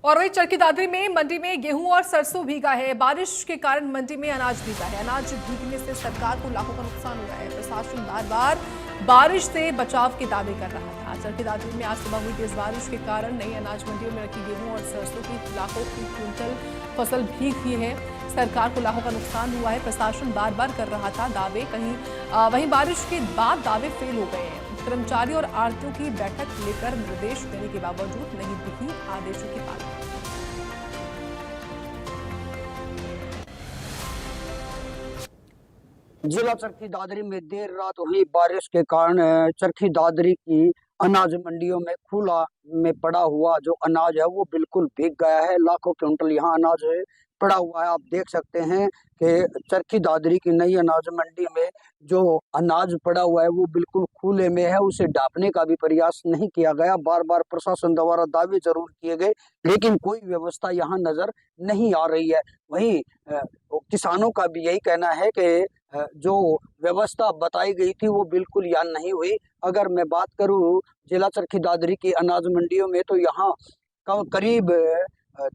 और वही चरखी दादरी में मंडी में गेहूं और सरसों भीगा है। बारिश के कारण मंडी में अनाज भीगा है। अनाज भीगने से सरकार को लाखों का नुकसान हुआ है। प्रशासन बार बार बारिश से बचाव के दावे कर रहा था। चरखी दादरी में आज सुबह हुई तेज बारिश के कारण नई अनाज मंडियों में रखी गेहूं और सरसों की लाखों की क्विंटल फसल भीग हुई है। सरकार को लाखों का नुकसान हुआ है। प्रशासन बार बार कर रहा था दावे, वहीं बारिश के बाद दावे फेल हो गए हैं। कर्मचारी और आढ़तियों की बैठक लेकर निर्देश देने के बावजूद नहीं दिखी आदेशों की पालना। जिला चरखी दादरी में देर रात हुई बारिश के कारण चरखी दादरी की अनाज मंडियों में खुला में पड़ा हुआ जो अनाज है वो बिल्कुल भीग गया है। लाखों क्विंटल यहाँ अनाज पड़ा हुआ है। आप देख सकते हैं कि चरखी दादरी की नई अनाज मंडी में जो अनाज पड़ा हुआ है वो बिल्कुल खुले में है। उसे ढांपने का भी प्रयास नहीं किया गया। बार बार प्रशासन द्वारा दावे जरूर किए गए, लेकिन कोई व्यवस्था यहाँ नजर नहीं आ रही है। वहीं किसानों का भी यही कहना है कि जो व्यवस्था बताई गई थी वो बिल्कुल यहाँ नहीं हुई। अगर मैं बात करूं जिला चरखी दादरी की अनाज मंडियों में, तो यहाँ करीब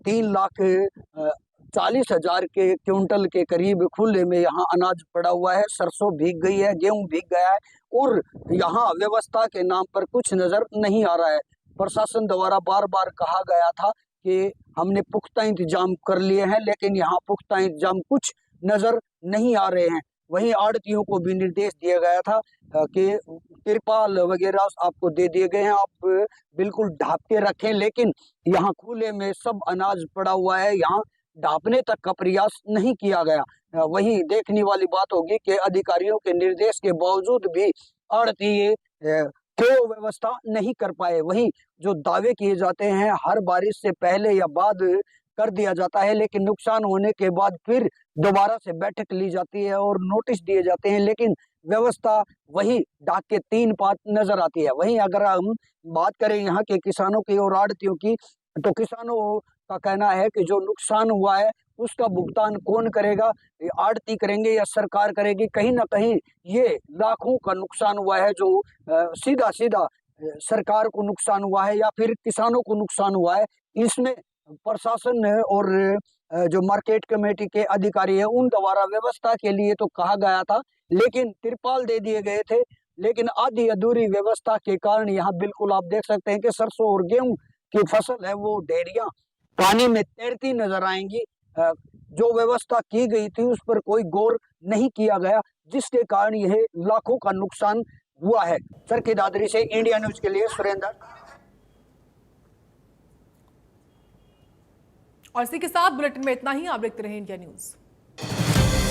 3,40,000 के क्विंटल के करीब खुले में यहाँ अनाज पड़ा हुआ है। सरसों भीग गई है, गेहूं भीग गया है और यहाँ व्यवस्था के नाम पर कुछ नजर नहीं आ रहा है। प्रशासन द्वारा बार बार कहा गया था कि हमने पुख्ता इंतजाम कर लिए हैं, लेकिन यहाँ पुख्ता इंतजाम कुछ नजर नहीं आ रहे हैं। वहीं आड़तियों को भी निर्देश दिया गया था कि तिरपाल वगैरह आपको दे दिए गए हैं, आप बिल्कुल ढांप के रखें, लेकिन यहाँ खुले में सब अनाज पड़ा हुआ है। यहाँ ढांपने तक का प्रयास नहीं किया गया। वहीं देखने वाली बात होगी कि अधिकारियों के निर्देश के बावजूद भी आड़ती क्यों व्यवस्था नहीं कर पाए। वहीं जो दावे किए जाते हैं हर बारिश से पहले या बाद कर दिया जाता है, लेकिन नुकसान होने के बाद फिर दोबारा से बैठक ली जाती है और नोटिस दिए जाते हैं, लेकिन व्यवस्था वही डाक के 3 पात नजर आती है। वहीं अगर हम बात करें यहाँ के किसानों की और आड़तियों की, तो किसानों का कहना है कि जो नुकसान हुआ है उसका भुगतान कौन करेगा, आड़ती करेंगे या सरकार करेगी। कहीं ना कहीं ये लाखों का नुकसान हुआ है जो सीधा सीधा सरकार को नुकसान हुआ है या फिर किसानों को नुकसान हुआ है। इसमें प्रशासन और जो मार्केट कमेटी के अधिकारी है उन द्वारा व्यवस्था के लिए तो कहा गया था, लेकिन तिरपाल दे दिए गए थे, लेकिन आधी अधूरी व्यवस्था के कारण यहाँ बिल्कुल आप देख सकते हैं कि सरसों और गेहूं की फसल है वो ढेरियां पानी में तैरती नजर आएंगी। जो व्यवस्था की गई थी उस पर कोई गौर नहीं किया गया, जिसके कारण यह लाखों का नुकसान हुआ है। चरखी दादरी से इंडिया न्यूज के लिए सुरेंद्र। और इसी के साथ बुलेटिन में इतना ही। आप देखते रहे इंडिया न्यूज।